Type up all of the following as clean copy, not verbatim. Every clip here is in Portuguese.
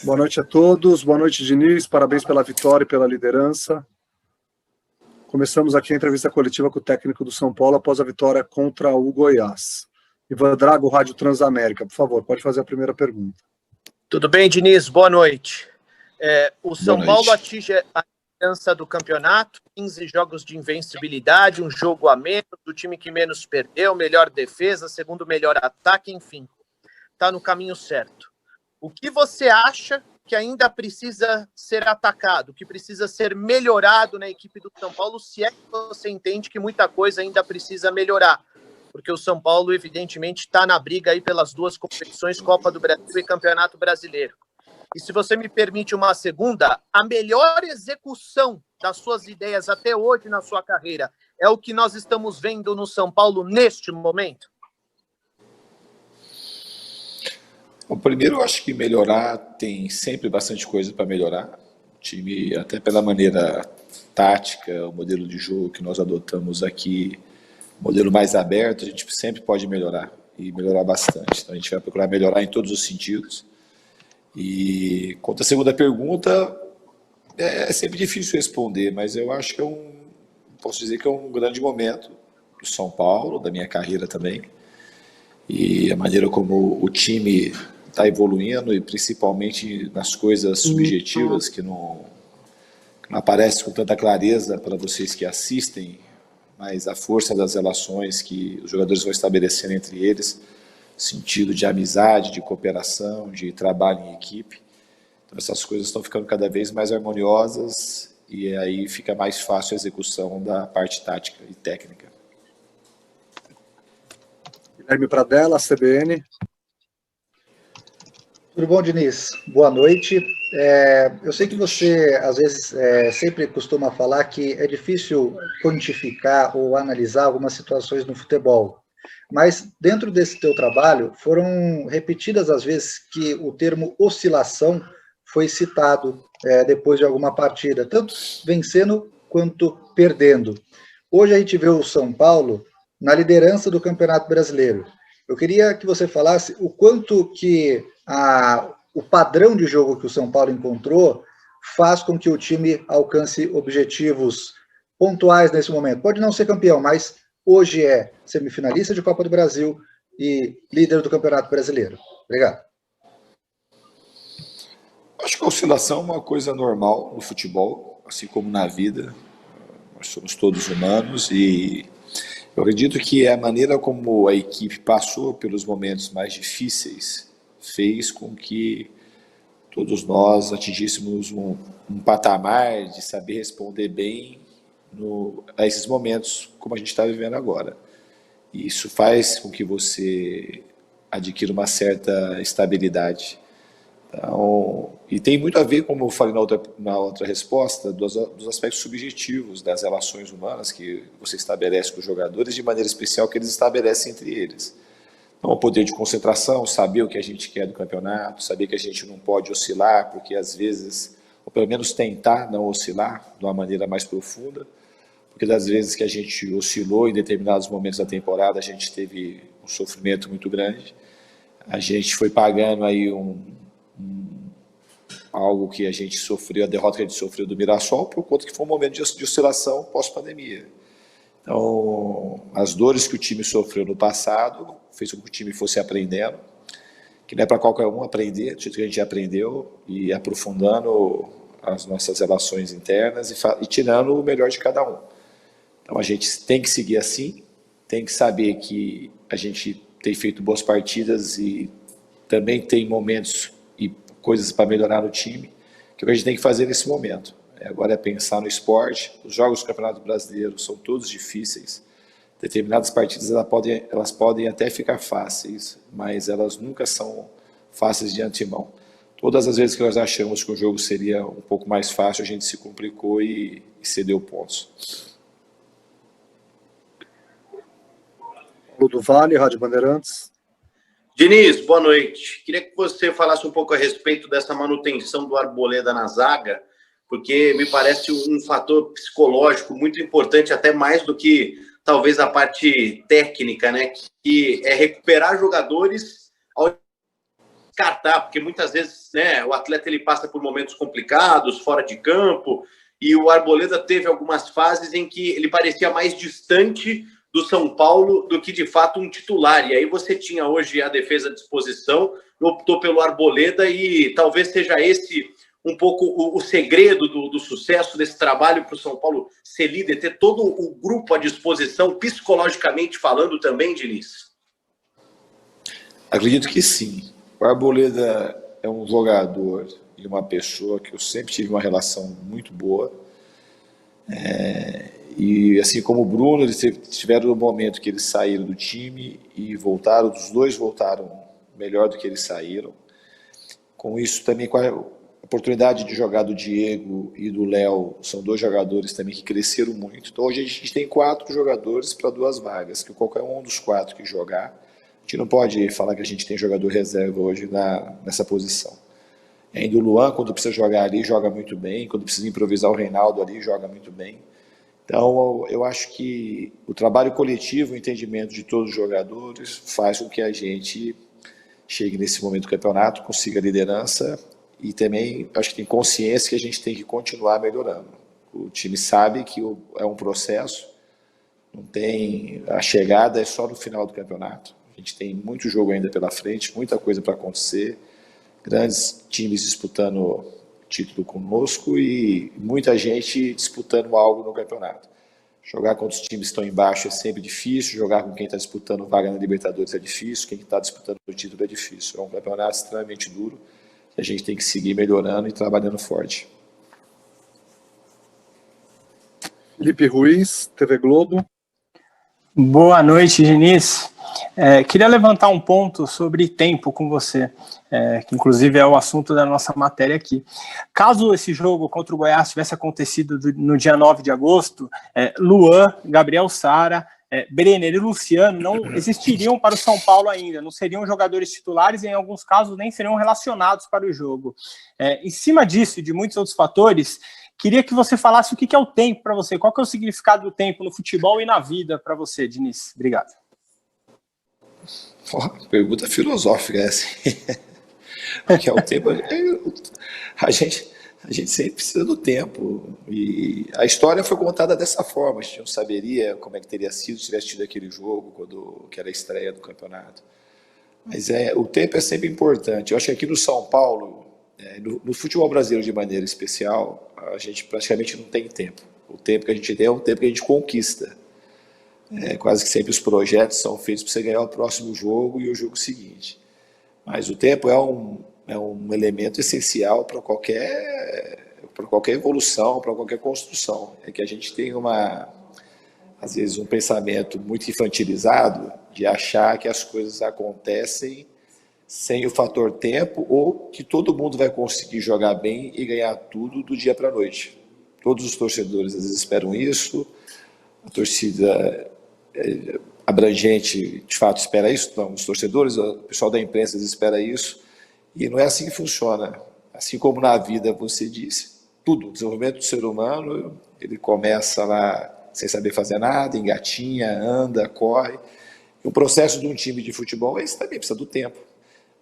Boa noite a todos, boa noite, Diniz, parabéns pela vitória e pela liderança. Começamos aqui a entrevista coletiva com o técnico do São Paulo após a vitória contra o Goiás. Ivan Drago, Rádio Transamérica, por favor, pode fazer a primeira pergunta. Tudo bem, Diniz? Boa noite. O São Paulo atinge a liderança do campeonato, 15 jogos de invencibilidade, um jogo a menos, o time que menos perdeu, melhor defesa, segundo melhor ataque, enfim, está no caminho certo. O que você acha que ainda precisa ser atacado, que precisa ser melhorado na equipe do São Paulo, se é que você entende que muita coisa ainda precisa melhorar? Porque o São Paulo, evidentemente, está na briga aí pelas duas competições, Copa do Brasil e Campeonato Brasileiro. E se você me permite uma segunda, a melhor execução das suas ideias até hoje na sua carreira é o que nós estamos vendo no São Paulo neste momento? Bom, primeiro, eu acho que melhorar, tem sempre bastante coisa para melhorar. O time, até pela maneira tática, o modelo de jogo que nós adotamos aqui, modelo mais aberto, a gente sempre pode melhorar, e melhorar bastante. Então, a gente vai procurar melhorar em todos os sentidos. E quanto à segunda pergunta, é sempre difícil responder, mas eu acho que posso dizer que é um grande momento do São Paulo, da minha carreira também. E a maneira como o time está evoluindo, e principalmente nas coisas subjetivas que não aparecem com tanta clareza para vocês que assistem, mas a força das relações que os jogadores vão estabelecer entre eles, sentido de amizade, de cooperação, de trabalho em equipe. Então essas coisas estão ficando cada vez mais harmoniosas e aí fica mais fácil a execução da parte tática e técnica. Guilherme Pradella, CBN. Tudo bom, Diniz? Boa noite. Eu sei que você, às vezes, sempre costuma falar que é difícil quantificar ou analisar algumas situações no futebol, mas dentro desse teu trabalho foram repetidas as vezes que o termo oscilação foi citado depois de alguma partida, tanto vencendo quanto perdendo. Hoje a gente vê o São Paulo na liderança do Campeonato Brasileiro. Eu queria que você falasse o quanto que o padrão de jogo que o São Paulo encontrou faz com que o time alcance objetivos pontuais nesse momento. Pode não ser campeão, mas hoje é semifinalista de Copa do Brasil e líder do Campeonato Brasileiro. Obrigado. Acho que a oscilação é uma coisa normal no futebol, assim como na vida. Nós somos todos humanos e eu acredito que a maneira como a equipe passou pelos momentos mais difíceis fez com que todos nós atingíssemos um patamar de saber responder bem a esses momentos como a gente está vivendo agora. E isso faz com que você adquira uma certa estabilidade. Então, e tem muito a ver, como eu falei na outra resposta, dos aspectos subjetivos das relações humanas que você estabelece com os jogadores, de maneira especial que eles estabelecem entre eles. Então, o poder de concentração, saber o que a gente quer do campeonato, saber que a gente não pode oscilar, porque às vezes, ou pelo menos tentar não oscilar de uma maneira mais profunda, porque das vezes que a gente oscilou em determinados momentos da temporada, a gente teve um sofrimento muito grande. A gente foi pagando aí algo que a gente sofreu, a derrota que a gente sofreu do Mirassol, por conta que foi um momento de oscilação pós-pandemia. Então, as dores que o time sofreu no passado fez com que o time fosse aprendendo, que não é para qualquer um aprender, do jeito que a gente aprendeu, e aprofundando as nossas relações internas e tirando o melhor de cada um. Então, a gente tem que seguir assim, tem que saber que a gente tem feito boas partidas e também tem momentos e coisas para melhorar no time, que a gente tem que fazer nesse momento. Agora é pensar no esporte. Os jogos do Campeonato Brasileiro são todos difíceis. Determinadas partidas elas podem até ficar fáceis, mas elas nunca são fáceis de antemão. Todas as vezes que nós achamos que o jogo seria um pouco mais fácil, a gente se complicou e cedeu pontos. Paulo do Vale, Rádio Bandeirantes. Diniz, boa noite. Queria que você falasse um pouco a respeito dessa manutenção do Arboleda na zaga, porque me parece um fator psicológico muito importante, até mais do que talvez a parte técnica, né? Que é recuperar jogadores ao descartar, porque muitas vezes, né, o atleta ele passa por momentos complicados, fora de campo, e o Arboleda teve algumas fases em que ele parecia mais distante do São Paulo do que, de fato, um titular. E aí você tinha hoje a defesa à disposição, optou pelo Arboleda, e talvez seja esse um pouco o segredo do sucesso desse trabalho para o São Paulo ser líder, ter todo o grupo à disposição, psicologicamente falando também, Diniz? Acredito que sim. O Arboleda é um jogador e uma pessoa que eu sempre tive uma relação muito boa. E assim como o Bruno, eles tiveram no momento que eles saíram do time e voltaram, os dois voltaram melhor do que eles saíram. Com isso também, com a oportunidade de jogar do Diego e do Léo, são dois jogadores também que cresceram muito. Então hoje a gente tem 4 jogadores para 2 vagas, que qualquer um dos 4 que jogar, a gente não pode falar que a gente tem jogador reserva hoje nessa posição. Ainda o Luan, quando precisa jogar ali, joga muito bem, quando precisa improvisar o Reinaldo ali, joga muito bem. Então eu acho que o trabalho coletivo, o entendimento de todos os jogadores faz com que a gente chegue nesse momento do campeonato, consiga a liderança. E também acho que tem consciência que a gente tem que continuar melhorando. O time sabe que é um processo, não tem, a chegada é só no final do campeonato. A gente tem muito jogo ainda pela frente, muita coisa para acontecer, grandes times disputando título conosco e muita gente disputando algo no campeonato. Jogar contra os times que estão embaixo é sempre difícil, jogar com quem está disputando vaga na Libertadores é difícil, quem está disputando o título é difícil. É um campeonato extremamente duro. A gente tem que seguir melhorando e trabalhando forte. Felipe Ruiz, TV Globo. Boa noite, Diniz. Queria levantar um ponto sobre tempo com você, que inclusive é o assunto da nossa matéria aqui. Caso esse jogo contra o Goiás tivesse acontecido no dia 9 de agosto, Luan, Gabriel Sara, Brenner e Luciano não existiriam para o São Paulo ainda, não seriam jogadores titulares e em alguns casos nem seriam relacionados para o jogo. Em cima disso e de muitos outros fatores, queria que você falasse o que é o tempo para você, qual que é o significado do tempo no futebol e na vida para você, Diniz. Obrigado. Pergunta filosófica essa. Porque é o tempo. A gente sempre precisa do tempo. E a história foi contada dessa forma. A gente não saberia como é que teria sido se tivesse tido aquele jogo, que era a estreia do campeonato. Mas o tempo é sempre importante. Eu acho que aqui no São Paulo, no futebol brasileiro de maneira especial, a gente praticamente não tem tempo. O tempo que a gente tem é um tempo que a gente conquista. Quase que sempre os projetos são feitos para você ganhar o próximo jogo e o jogo seguinte. Mas o tempo é um elemento essencial para qualquer evolução, para qualquer construção. É que a gente tem às vezes um pensamento muito infantilizado de achar que as coisas acontecem sem o fator tempo ou que todo mundo vai conseguir jogar bem e ganhar tudo do dia para a noite. Todos os torcedores às vezes esperam isso, a torcida abrangente de fato espera isso, não, os torcedores, o pessoal da imprensa espera isso, e não é assim que funciona. Assim como na vida você disse, tudo, o desenvolvimento do ser humano, ele começa lá sem saber fazer nada, engatinha, anda, corre. E o processo de um time de futebol, esse também precisa do tempo.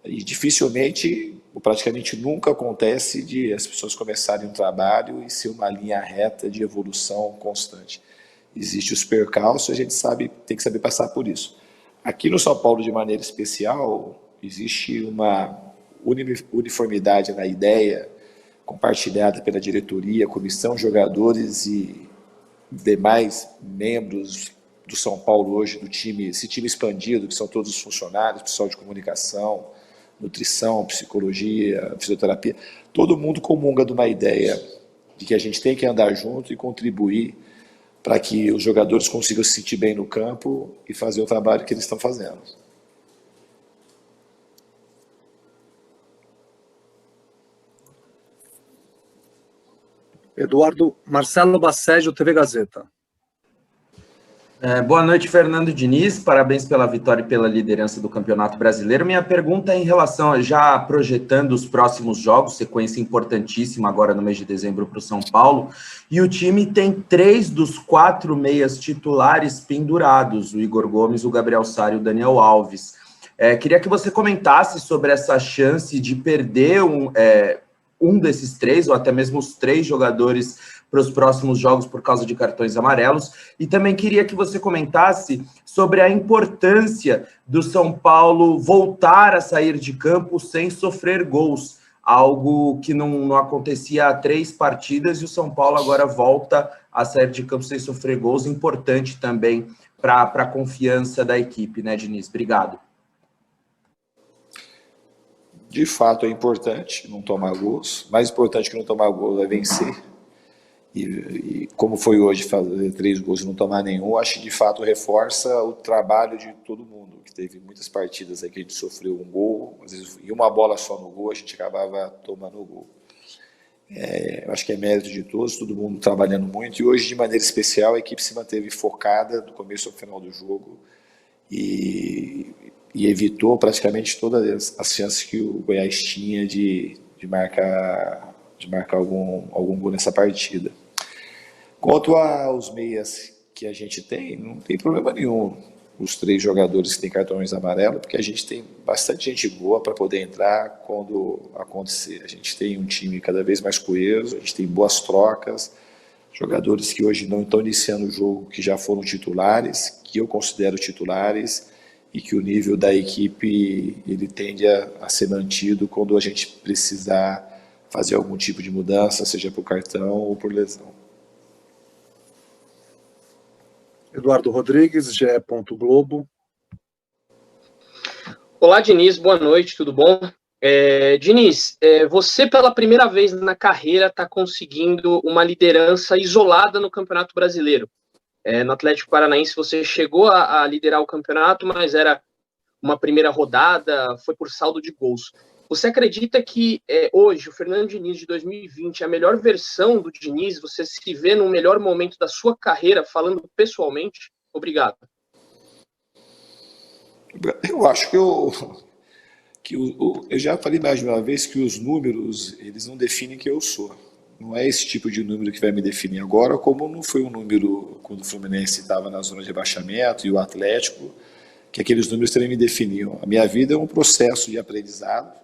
E dificilmente, ou praticamente nunca acontece de as pessoas começarem um trabalho e ser uma linha reta de evolução constante. Existem os percalços, a gente tem que saber passar por isso. Aqui no São Paulo, de maneira especial, existe uma uniformidade na ideia, compartilhada pela diretoria, comissão, jogadores e demais membros do São Paulo hoje, do time, esse time expandido, que são todos os funcionários, pessoal de comunicação, nutrição, psicologia, fisioterapia, todo mundo comunga de uma ideia de que a gente tem que andar junto e contribuir para que os jogadores consigam se sentir bem no campo e fazer o trabalho que eles estão fazendo. Eduardo Marcelo Baceggio, TV Gazeta. Boa noite, Fernando Diniz. Parabéns pela vitória e pela liderança do Campeonato Brasileiro. Minha pergunta é em relação, já projetando os próximos jogos, sequência importantíssima agora no mês de dezembro para o São Paulo, e o time tem 3 dos 4 meias titulares pendurados, o Igor Gomes, o Gabriel Sara e o Daniel Alves. Queria que você comentasse sobre essa chance de perder um desses 3, ou até mesmo os 3 jogadores para os próximos jogos por causa de cartões amarelos. E também queria que você comentasse sobre a importância do São Paulo voltar a sair de campo sem sofrer gols, algo que não acontecia há 3 partidas, e o São Paulo agora volta a sair de campo sem sofrer gols, importante também para a confiança da equipe, né, Diniz? Obrigado. De fato, é importante não tomar gols. Mais importante que não tomar gols é vencer. E como foi hoje fazer 3 gols e não tomar nenhum, acho que de fato reforça o trabalho de todo mundo, que teve muitas partidas aí que a gente sofreu um gol, às vezes e uma bola só no gol, a gente acabava tomando o gol. Eu acho que é mérito de todos, todo mundo trabalhando muito, e hoje, de maneira especial, a equipe se manteve focada do começo ao final do jogo e evitou praticamente todas as chances que o Goiás tinha de marcar algum gol nessa partida. Quanto aos meias que a gente tem, não tem problema nenhum os 3 jogadores que têm cartões amarelos, porque a gente tem bastante gente boa para poder entrar quando acontecer. A gente tem um time cada vez mais coeso, a gente tem boas trocas, jogadores que hoje não estão iniciando o jogo, que já foram titulares, que eu considero titulares, e que o nível da equipe ele tende a ser mantido quando a gente precisar fazer algum tipo de mudança, seja por cartão ou por lesão. Eduardo Rodrigues, GE. Globo. Olá, Diniz, boa noite, tudo bom? Diniz, você pela primeira vez na carreira está conseguindo uma liderança isolada no Campeonato Brasileiro. No Atlético Paranaense você chegou a liderar o campeonato, mas era uma primeira rodada, foi por saldo de gols. Você acredita que hoje o Fernando Diniz de 2020 é a melhor versão do Diniz? Você se vê no melhor momento da sua carreira, falando pessoalmente? Obrigado. Eu acho que eu já falei mais de uma vez que os números, eles não definem quem eu sou. Não é esse tipo de número que vai me definir agora, como não foi um número quando o Fluminense estava na zona de rebaixamento e o Atlético, que aqueles números também me definiam. A minha vida é um processo de aprendizado.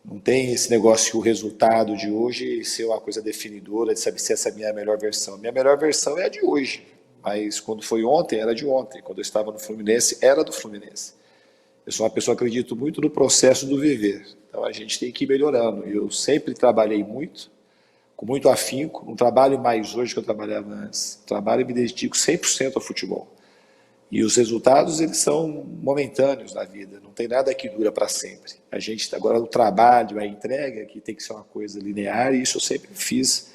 Não tem esse negócio que o resultado de hoje ser uma coisa definidora, de saber se essa é a minha melhor versão. Minha melhor versão é a de hoje, mas quando foi ontem, era de ontem. Quando eu estava no Fluminense, era do Fluminense. Eu sou uma pessoa que acredito muito no processo do viver. Então a gente tem que ir melhorando. Eu sempre trabalhei muito, com muito afinco. Não trabalho mais hoje que eu trabalhava antes. Trabalho e me dedico 100% ao futebol. E os resultados, eles são momentâneos na vida, não tem nada que dura para sempre. A gente, agora o trabalho, a entrega, que tem que ser uma coisa linear, e isso eu sempre fiz,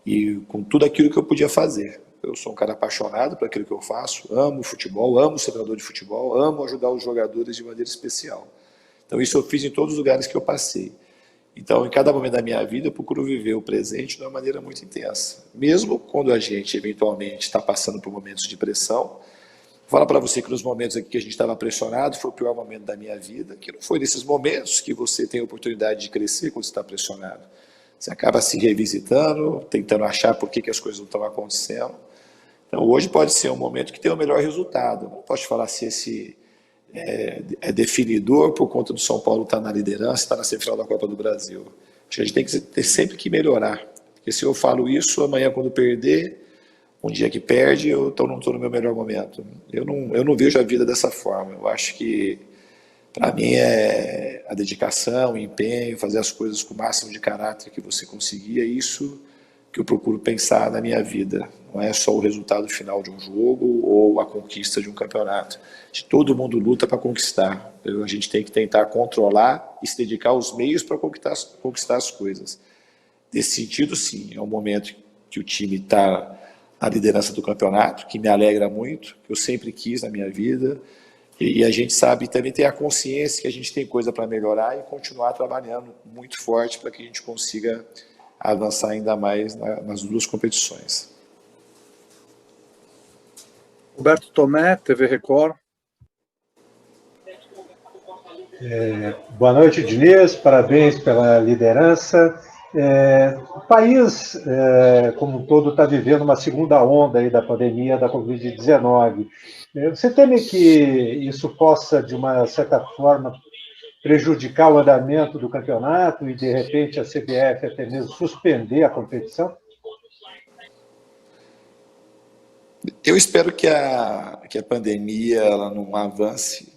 e com tudo aquilo que eu podia fazer. Eu sou um cara apaixonado por aquilo que eu faço, amo futebol, amo ser treinador de futebol, amo ajudar os jogadores de maneira especial. Então isso eu fiz em todos os lugares que eu passei. Então, em cada momento da minha vida, eu procuro viver o presente de uma maneira muito intensa. Mesmo quando a gente, eventualmente, está passando por momentos de pressão. Vou falar para você que nos momentos aqui que a gente estava pressionado, foi o pior momento da minha vida, que não foi nesses momentos que você tem a oportunidade de crescer quando você está pressionado. Você acaba se revisitando, tentando achar por que as coisas não estão acontecendo. Então, hoje pode ser um momento que tem o melhor resultado. Não posso falar se esse é definidor por conta do São Paulo estar na liderança, estar na semifinal da Copa do Brasil. Acho que a gente tem que ter sempre que melhorar. Porque se eu falo isso, amanhã quando perder, um dia que perde, eu não estou no meu melhor momento. Eu não vejo a vida dessa forma. Eu acho que, para mim, é a dedicação, o empenho, fazer as coisas com o máximo de caráter que você conseguir, é isso que eu procuro pensar na minha vida. Não é só o resultado final de um jogo ou a conquista de um campeonato. Todo mundo luta para conquistar. A gente tem que tentar controlar e se dedicar aos meios para conquistar as coisas. Nesse sentido, sim, é um momento que o time está na liderança do campeonato, que me alegra muito, que eu sempre quis na minha vida, e a gente sabe também ter a consciência que a gente tem coisa para melhorar e continuar trabalhando muito forte para que a gente consiga avançar ainda mais nas 2 competições. Roberto Tomé, TV Record. Boa noite, Diniz, parabéns pela liderança. O país, como um todo, está vivendo uma segunda onda aí da pandemia da Covid-19. Você teme que isso possa, de uma certa forma, prejudicar o andamento do campeonato e, de repente, a CBF até mesmo suspender a competição? Eu espero que a pandemia ela não avance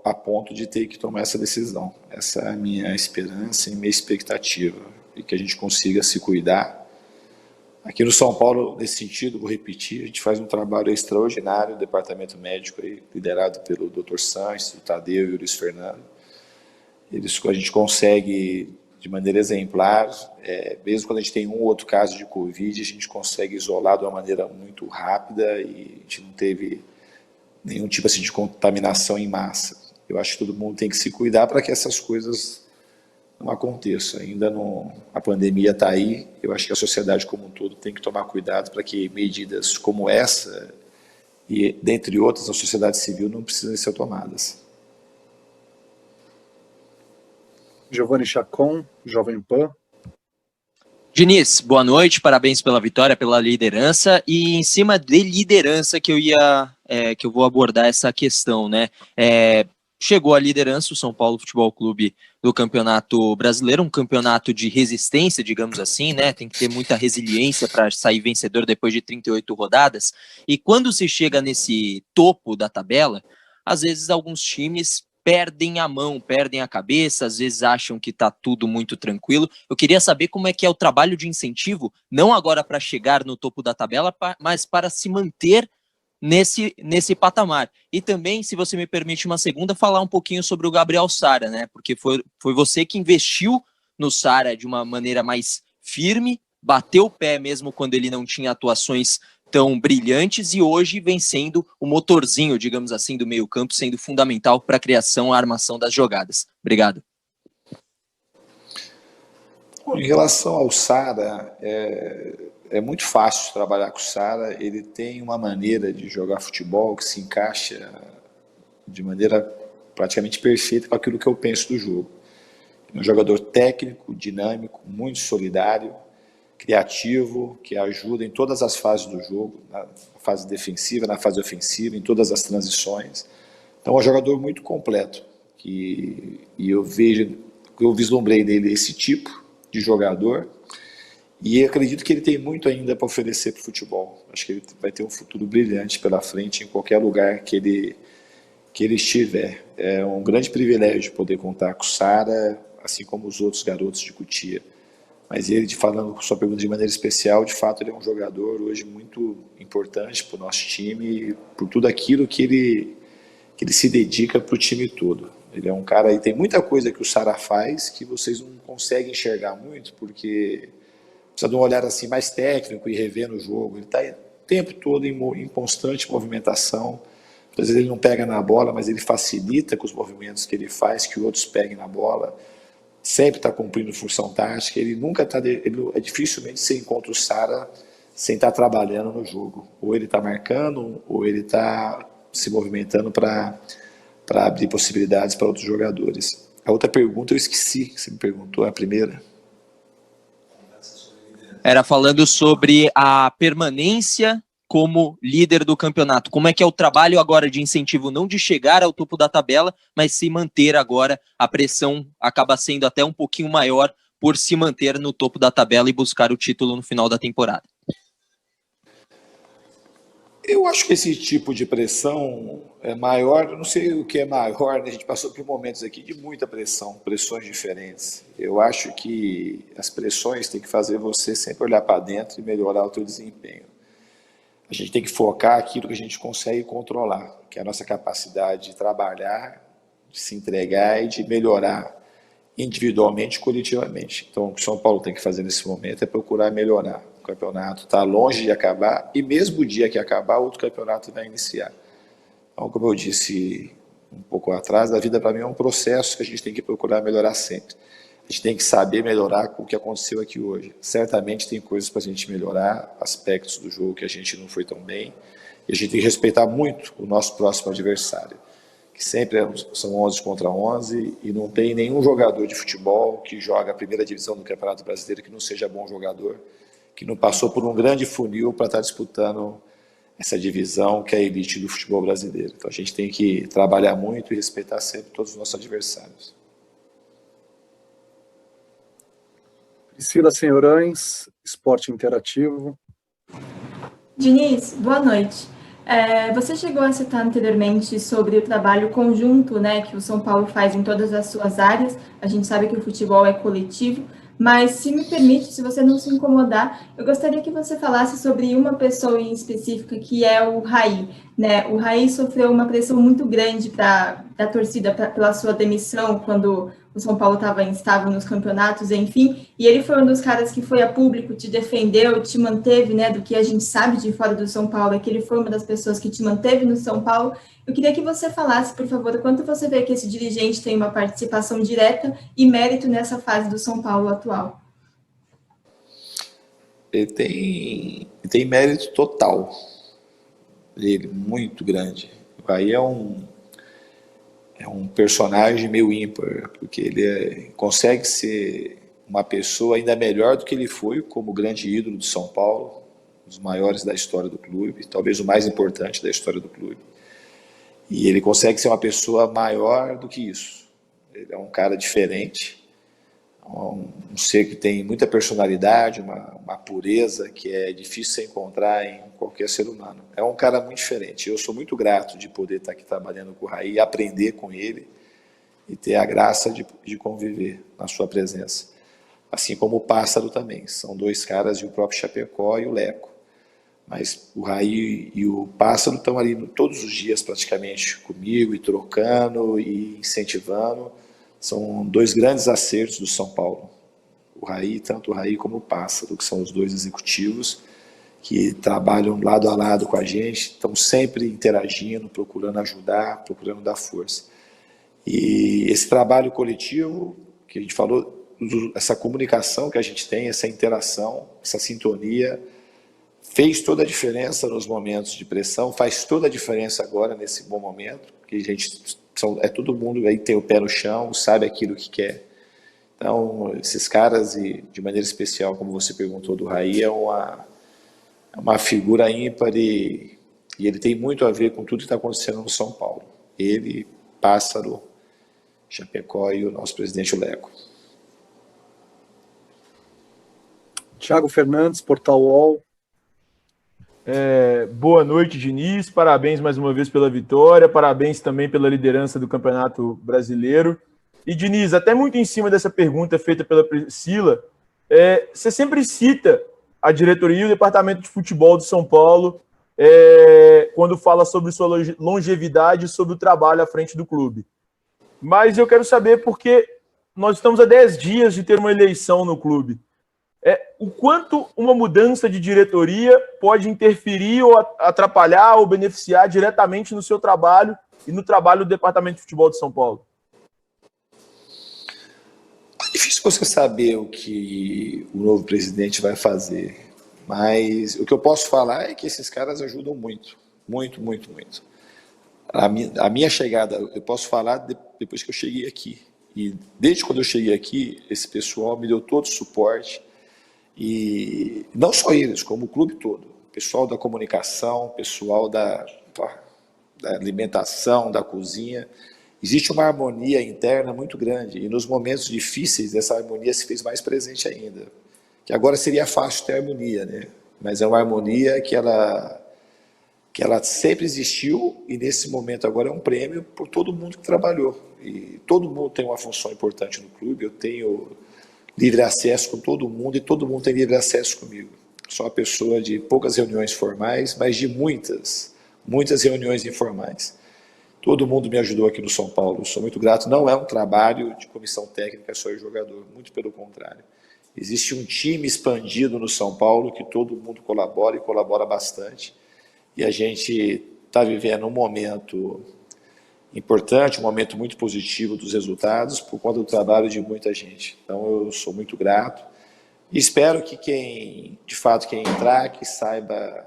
a ponto de ter que tomar essa decisão. Essa é a minha esperança e minha expectativa, e que a gente consiga se cuidar. Aqui no São Paulo, nesse sentido, vou repetir, a gente faz um trabalho extraordinário, o departamento médico, aí, liderado pelo Dr. Sanches, o Tadeu e o Luiz Fernando. A gente consegue, de maneira exemplar, mesmo quando a gente tem um ou outro caso de Covid, a gente consegue isolar de uma maneira muito rápida e a gente não teve nenhum tipo assim, de contaminação em massa. Eu acho que todo mundo tem que se cuidar para que essas coisas não aconteçam. Ainda não, a pandemia está aí, eu acho que a sociedade como um todo tem que tomar cuidado para que medidas como essa, e dentre outras, a sociedade civil não precisem ser tomadas. Giovanni Chacon, Jovem Pan. Diniz, boa noite, parabéns pela vitória, pela liderança, e em cima de liderança que eu vou abordar essa questão, né? Chegou a liderança o São Paulo Futebol Clube do Campeonato Brasileiro, um campeonato de resistência, digamos assim, né? Tem que ter muita resiliência para sair vencedor depois de 38 rodadas, e quando se chega nesse topo da tabela, às vezes alguns times perdem a mão, perdem a cabeça, às vezes acham que está tudo muito tranquilo. Eu queria saber como é que é o trabalho de incentivo, não agora para chegar no topo da tabela, mas para se manter nesse patamar. E também, se você me permite uma segunda, falar um pouquinho sobre o Gabriel Sara, né? Porque foi você que investiu no Sara de uma maneira mais firme, bateu o pé mesmo quando ele não tinha atuações tão brilhantes, e hoje vem sendo o motorzinho, digamos assim, do meio-campo, sendo fundamental para a criação e a armação das jogadas. Obrigado. Bom, em relação ao Sara, é muito fácil trabalhar com o Sara. Ele tem uma maneira de jogar futebol que se encaixa de maneira praticamente perfeita com aquilo que eu penso do jogo. É um jogador técnico, dinâmico, muito solidário, criativo, que ajuda em todas as fases do jogo, na fase defensiva, na fase ofensiva, em todas as transições. Então é um jogador muito completo, e eu vislumbrei nele esse tipo de jogador, e acredito que ele tem muito ainda para oferecer para o futebol. Acho que ele vai ter um futuro brilhante pela frente em qualquer lugar que ele estiver. É um grande privilégio poder contar com o Sara, assim como os outros garotos de Cotia. Mas ele, falando sua pergunta de maneira especial, de fato ele é um jogador hoje muito importante para o nosso time, por tudo aquilo que ele se dedica para o time todo. Ele é um cara, e tem muita coisa que o Sara faz que vocês não conseguem enxergar muito, porque precisa de um olhar assim mais técnico e revendo o jogo. Ele está o tempo todo em constante movimentação. Às vezes ele não pega na bola, mas ele facilita com os movimentos que ele faz, que outros peguem na bola. Sempre está cumprindo função tática. Ele nunca está... dificilmente você encontra o Sara sem estar trabalhando no jogo. Ou ele está marcando, ou ele está se movimentando para abrir possibilidades para outros jogadores. A outra pergunta eu esqueci, que você me perguntou, a primeira. Era falando sobre a permanência como líder do campeonato. Como é que é o trabalho agora de incentivo, não de chegar ao topo da tabela, mas se manter agora? A pressão acaba sendo até um pouquinho maior por se manter no topo da tabela e buscar o título no final da temporada. Eu acho que esse tipo de pressão é maior, eu não sei o que é maior, né? A gente passou por momentos aqui de muita pressão, pressões diferentes. Eu acho que as pressões têm que fazer você sempre olhar para dentro e melhorar o seu desempenho. A gente tem que focar aquilo que a gente consegue controlar, que é a nossa capacidade de trabalhar, de se entregar e de melhorar individualmente e coletivamente. Então, o que o São Paulo tem que fazer nesse momento é procurar melhorar. O campeonato está longe de acabar, e mesmo o dia que acabar, outro campeonato vai iniciar. Então, como eu disse um pouco atrás, a vida para mim é um processo que a gente tem que procurar melhorar sempre. A gente tem que saber melhorar com o que aconteceu aqui hoje. Certamente tem coisas para a gente melhorar, aspectos do jogo que a gente não foi tão bem, e a gente tem que respeitar muito o nosso próximo adversário, que que sempre são 11 contra 11, e não tem nenhum jogador de futebol que joga a primeira divisão do Campeonato Brasileiro que não seja bom jogador, que não passou por um grande funil para estar disputando essa divisão que é a elite do futebol brasileiro. Então a gente tem que trabalhar muito e respeitar sempre todos os nossos adversários. Priscila Senhorães, Esporte Interativo. Diniz, boa noite. Você chegou a citar anteriormente sobre o trabalho conjunto, né, que o São Paulo faz em todas as suas áreas. A gente sabe que o futebol é coletivo, mas se me permite, se você não se incomodar, eu gostaria que você falasse sobre uma pessoa em específica, que é o Raí, né? O Raí sofreu uma pressão muito grande da torcida pela sua demissão quando o São Paulo estava instável nos campeonatos, enfim, e ele foi um dos caras que foi a público, te defendeu, te manteve, né, do que a gente sabe de fora do São Paulo, é que ele foi uma das pessoas que te manteve no São Paulo. Eu queria que você falasse, por favor, quanto você vê que esse dirigente tem uma participação direta e mérito nessa fase do São Paulo atual. Ele tem mérito total, ele muito grande. Aí é um personagem meio ímpar, porque ele consegue ser uma pessoa ainda melhor do que ele foi como grande ídolo do São Paulo, um dos maiores da história do clube, talvez o mais importante da história do clube. E ele consegue ser uma pessoa maior do que isso. Ele é um cara diferente, um ser que tem muita personalidade, uma pureza que é difícil você encontrar em qualquer ser humano. É um cara muito diferente. Eu sou muito grato de poder estar aqui trabalhando com o Raí, aprender com ele e ter a graça de conviver na sua presença. Assim como o Pássaro também. São dois caras, e o próprio Chapecó e o Leco. Mas o Raí e o Pássaro estão ali todos os dias praticamente comigo, e trocando e incentivando. São dois grandes acertos do São Paulo. O Raí, tanto o Raí como o Pássaro, que são os dois executivos que trabalham lado a lado com a gente, estão sempre interagindo, procurando ajudar, procurando dar força. E esse trabalho coletivo, que a gente falou, essa comunicação que a gente tem, essa interação, essa sintonia, fez toda a diferença nos momentos de pressão, faz toda a diferença agora nesse bom momento, que a gente todo mundo aí tem o pé no chão, sabe aquilo que quer. Então, esses caras, e de maneira especial, como você perguntou do Raí, é uma figura ímpar e ele tem muito a ver com tudo que está acontecendo no São Paulo. Ele, Pássaro, Chapecó e o nosso presidente Leco. Thiago Fernandes, Portal UOL. Boa noite, Diniz. Parabéns mais uma vez pela vitória. Parabéns também pela liderança do Campeonato Brasileiro. E, Diniz, até muito em cima dessa pergunta feita pela Priscila, você sempre cita a diretoria e o departamento de futebol do São Paulo quando fala sobre sua longevidade e sobre o trabalho à frente do clube. Mas eu quero saber porque nós estamos a 10 dias de ter uma eleição no clube. O quanto uma mudança de diretoria pode interferir ou atrapalhar ou beneficiar diretamente no seu trabalho e no trabalho do Departamento de Futebol de São Paulo? É difícil você saber o que o novo presidente vai fazer, mas o que eu posso falar é que esses caras ajudam muito, muito, muito, muito. A minha chegada, eu posso falar depois que eu cheguei aqui. E desde quando eu cheguei aqui, esse pessoal me deu todo o suporte. E não só eles, como o clube todo, pessoal da comunicação, pessoal da alimentação, da cozinha, existe uma harmonia interna muito grande, e nos momentos difíceis essa harmonia se fez mais presente ainda, que agora seria fácil ter harmonia, né? Mas é uma harmonia que ela sempre existiu, e nesse momento agora é um prêmio por todo mundo que trabalhou, e todo mundo tem uma função importante no clube. Eu tenho livre acesso com todo mundo e todo mundo tem livre acesso comigo. Sou uma pessoa de poucas reuniões formais, mas de muitas reuniões informais. Todo mundo me ajudou aqui no São Paulo, sou muito grato. Não é um trabalho de comissão técnica só de jogador, muito pelo contrário. Existe um time expandido no São Paulo que todo mundo colabora e colabora bastante. E a gente está vivendo um momento importante, um momento muito positivo dos resultados por conta do trabalho de muita gente. Então eu sou muito grato e espero que quem entrar, que saiba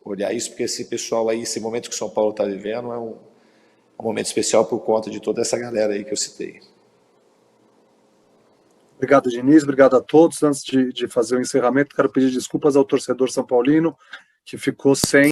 olhar isso, porque esse pessoal aí, esse momento que o São Paulo está vivendo é um momento especial por conta de toda essa galera aí que eu citei. Obrigado, Diniz. Obrigado a todos. Antes de fazer o encerramento, quero pedir desculpas ao torcedor são paulino que ficou sem